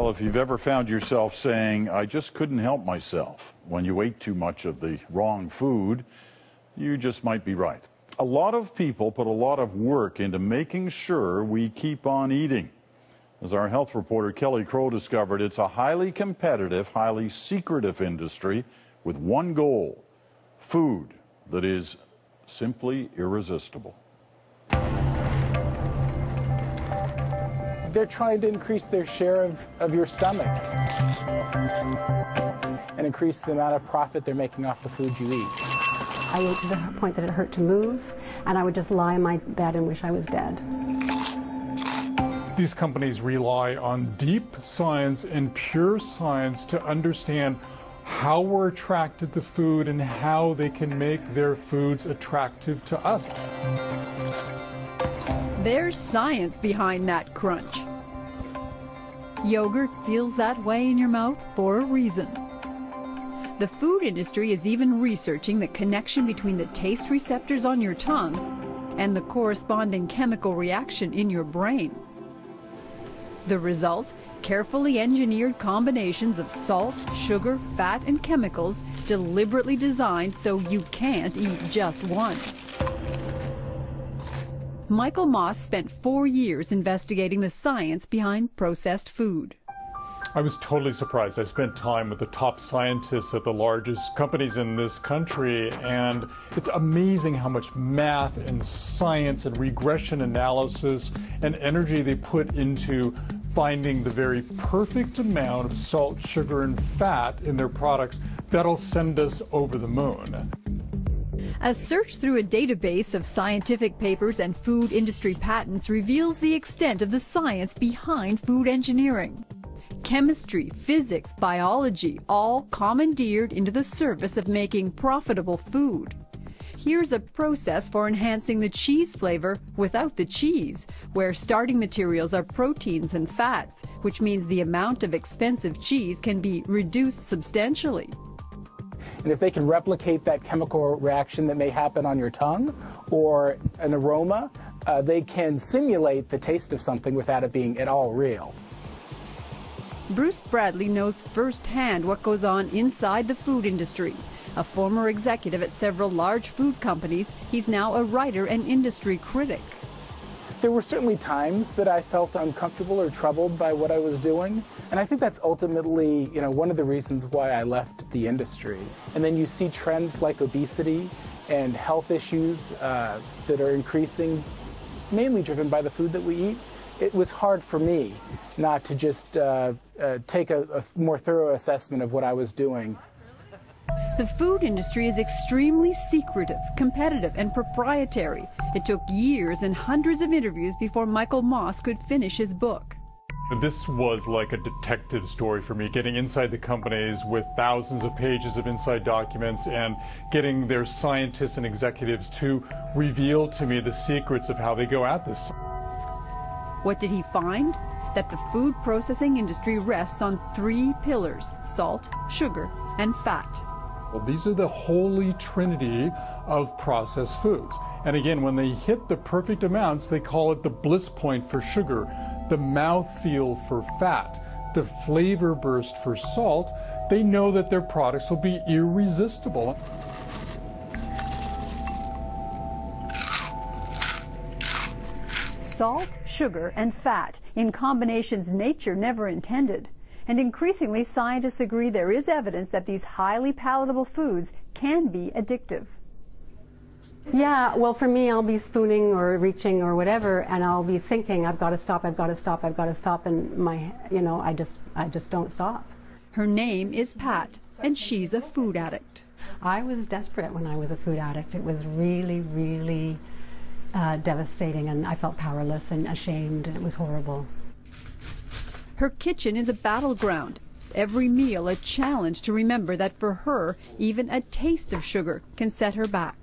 Well, if you've ever found yourself saying, I just couldn't help myself when you ate too much of the wrong food, you just might be right. A lot of people put a lot of work into making sure we keep on eating. As our health reporter Kelly Crow discovered, it's a highly competitive, highly secretive industry with one goal: food that is simply irresistible. They're trying to increase their share of your stomach and increase the amount of profit they're making off the food you eat. I ate to the point that it hurt to move, and I would just lie in my bed and wish I was dead. These companies rely on deep science and pure science to understand how we're attracted to food and how they can make their foods attractive to us. There's science behind that crunch. Yogurt feels that way in your mouth for a reason. The food industry is even researching the connection between the taste receptors on your tongue and the corresponding chemical reaction in your brain. The result? Carefully engineered combinations of salt, sugar, fat, and chemicals deliberately designed so you can't eat just one. Michael Moss spent 4 years investigating the science behind processed food. I was totally surprised. I spent time with the top scientists at the largest companies in this country, and it's amazing how much math and science and regression analysis and energy they put into finding the very perfect amount of salt, sugar, and fat in their products that'll send us over the moon. A search through a database of scientific papers and food industry patents reveals the extent of the science behind food engineering. Chemistry, physics, biology, all commandeered into the service of making profitable food. Here's a process for enhancing the cheese flavor without the cheese, where starting materials are proteins and fats, which means the amount of expensive cheese can be reduced substantially. And if they can replicate that chemical reaction that may happen on your tongue or an aroma, they can simulate the taste of something without it being at all real. Bruce Bradley knows firsthand what goes on inside the food industry. A former executive at several large food companies, he's now a writer and industry critic. There were certainly times that I felt uncomfortable or troubled by what I was doing, and I think that's ultimately, one of the reasons why I left the industry. And then you see trends like obesity and health issues that are increasing, mainly driven by the food that we eat. It was hard for me not to just take a more thorough assessment of what I was doing. The food industry is extremely secretive, competitive, and proprietary. It took years and hundreds of interviews before Michael Moss could finish his book. This was like a detective story for me, getting inside the companies with thousands of pages of inside documents and getting their scientists and executives to reveal to me the secrets of how they go at this. What did he find? That the food processing industry rests on 3 pillars: salt, sugar, and fat. Well, these are the holy trinity of processed foods. And again, when they hit the perfect amounts, they call it the bliss point for sugar, the mouthfeel for fat, the flavor burst for salt. They know that their products will be irresistible. Salt, sugar, and fat in combinations nature never intended. And increasingly, scientists agree there is evidence that these highly palatable foods can be addictive. Yeah, well, for me, I'll be spooning or reaching or whatever, and I'll be thinking, I've got to stop, I've got to stop, I've got to stop, and I just don't stop. Her name is Pat, and she's a food addict. I was desperate when I was a food addict. It was really, really devastating, and I felt powerless and ashamed, and it was horrible. Her kitchen is a battleground. Every meal a challenge to remember that for her, even a taste of sugar can set her back.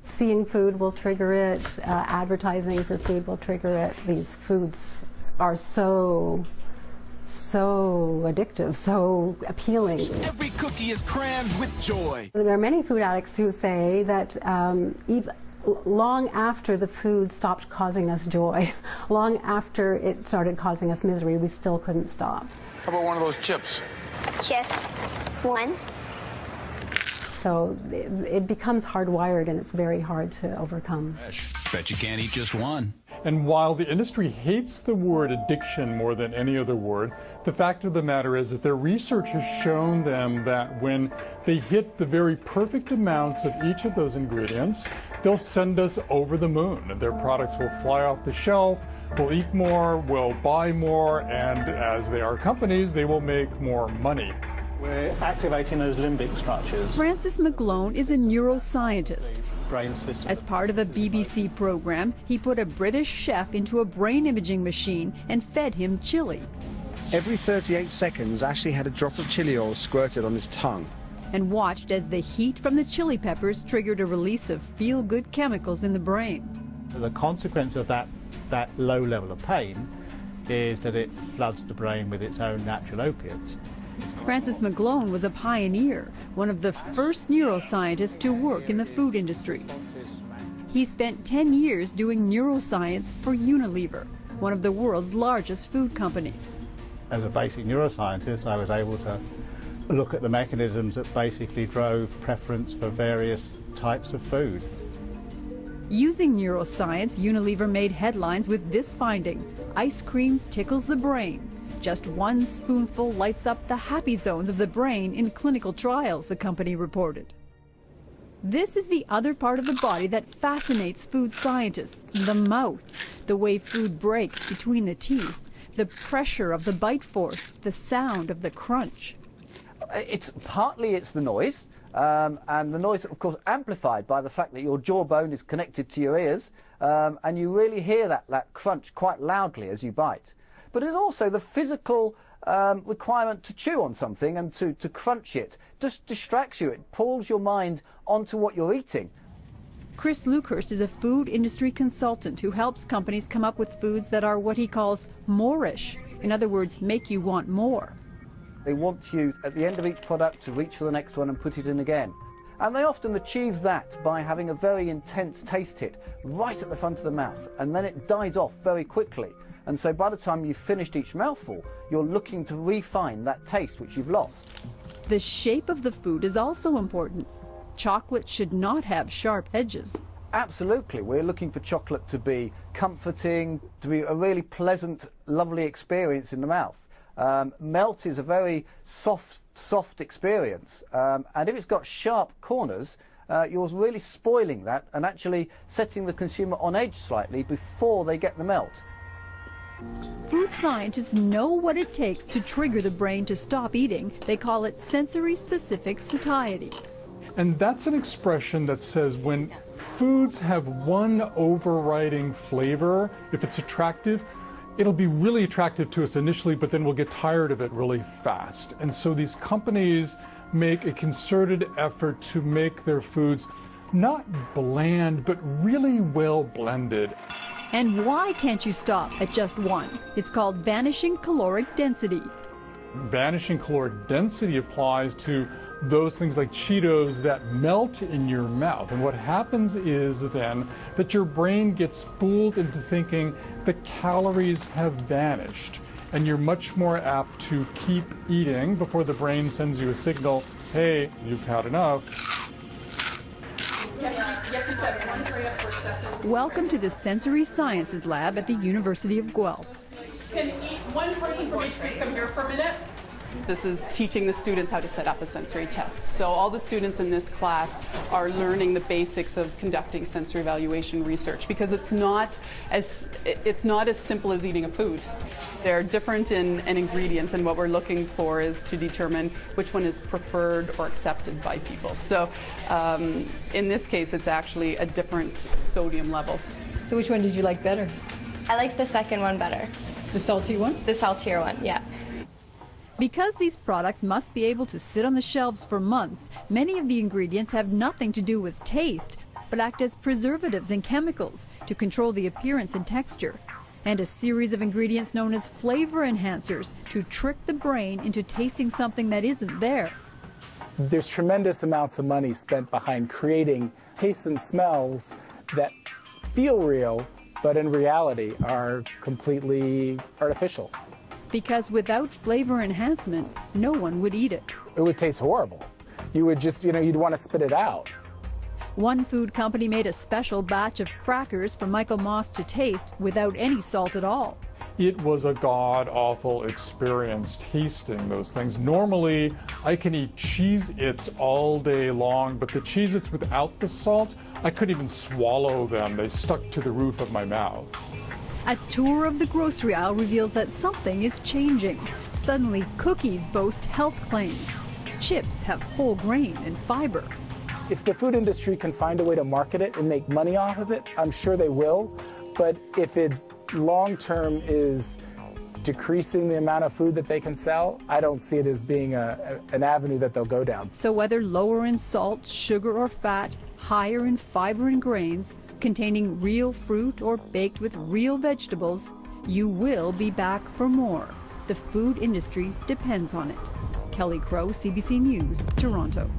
Seeing food will trigger it. Advertising for food will trigger it. These foods are so addictive, so appealing. Every cookie is crammed with joy. There are many food addicts who say that even long after the food stopped causing us joy, long after it started causing us misery, we still couldn't stop. How about one of those chips? Just one. So it becomes hardwired, and it's very hard to overcome. Bet you can't eat just one. And while the industry hates the word addiction more than any other word, the fact of the matter is that their research has shown them that when they hit the very perfect amounts of each of those ingredients, they'll send us over the moon. Their products will fly off the shelf, we'll eat more, we'll buy more, and as they are companies, they will make more money. We're activating those limbic structures. Francis McGlone is a neuroscientist. Brain system. As part of a BBC program, he put a British chef into a brain imaging machine and fed him chili. Every 38 seconds, Ashley had a drop of chili oil squirted on his tongue. And watched as the heat from the chili peppers triggered a release of feel-good chemicals in the brain. The consequence of that low level of pain is that it floods the brain with its own natural opiates. Francis McGlone was a pioneer, one of the first neuroscientists to work in the food industry. He spent 10 years doing neuroscience for Unilever, one of the world's largest food companies. As a basic neuroscientist, I was able to look at the mechanisms that basically drove preference for various types of food. Using neuroscience, Unilever made headlines with this finding: ice cream tickles the brain. Just one spoonful lights up the happy zones of the brain in clinical trials, the company reported. This is the other part of the body that fascinates food scientists: the mouth, the way food breaks between the teeth, the pressure of the bite force, the sound of the crunch. It's the noise, and the noise, of course, amplified by the fact that your jawbone is connected to your ears, and you really hear that crunch quite loudly as you bite. But it's also the physical requirement to chew on something and to crunch it. Just distracts you. It pulls your mind onto what you're eating. Chris Luckhurst is a food industry consultant who helps companies come up with foods that are what he calls more-ish. In other words, make you want more. They want you, at the end of each product, to reach for the next one and put it in again. And they often achieve that by having a very intense taste hit right at the front of the mouth, and then it dies off very quickly. And so by the time you've finished each mouthful, you're looking to refine that taste which you've lost. The shape of the food is also important. Chocolate should not have sharp edges. Absolutely. We're looking for chocolate to be comforting, to be a really pleasant, lovely experience in the mouth. Melt is a very soft experience, and if it's got sharp corners, you're really spoiling that and actually setting the consumer on edge slightly before they get the melt. Food scientists know what it takes to trigger the brain to stop eating. They call it sensory-specific satiety. And that's an expression that says when foods have one overriding flavor, if it's attractive, it'll be really attractive to us initially, but then we'll get tired of it really fast. And so these companies make a concerted effort to make their foods not bland, but really well blended. And why can't you stop at just one? It's called vanishing caloric density. Vanishing caloric density applies to those things like Cheetos that melt in your mouth. And what happens is then that your brain gets fooled into thinking the calories have vanished. And you're much more apt to keep eating before the brain sends you a signal, hey, you've had enough. Welcome to the Sensory Sciences Lab at the University of Guelph. Can one person from each group come here for a minute? This is teaching the students how to set up a sensory test. So all the students in this class are learning the basics of conducting sensory evaluation research, because it's not as simple as eating a food. They're different in an ingredient, and what we're looking for is to determine which one is preferred or accepted by people. So in this case, it's actually a different sodium levels. So which one did you like better? I liked the second one better. The salty one? The saltier one, yeah. Because these products must be able to sit on the shelves for months, many of the ingredients have nothing to do with taste, but act as preservatives and chemicals to control the appearance and texture, and a series of ingredients known as flavor enhancers to trick the brain into tasting something that isn't there. There's tremendous amounts of money spent behind creating tastes and smells that feel real, but in reality are completely artificial. Because without flavor enhancement, no one would eat it. It would taste horrible. You would just, you'd want to spit it out. One food company made a special batch of crackers for Michael Moss to taste without any salt at all. It was a god-awful experience tasting those things. Normally, I can eat Cheez-Its all day long, but the Cheez-Its without the salt, I couldn't even swallow them. They stuck to the roof of my mouth. A tour of the grocery aisle reveals that something is changing. Suddenly, cookies boast health claims. Chips have whole grain and fiber. If the food industry can find a way to market it and make money off of it, I'm sure they will. But if it long-term is decreasing the amount of food that they can sell, I don't see it as being an avenue that they'll go down. So whether lower in salt, sugar, or fat, higher in fiber and grains, containing real fruit or baked with real vegetables, you will be back for more. The food industry depends on it. Kelly Crow, CBC News, Toronto.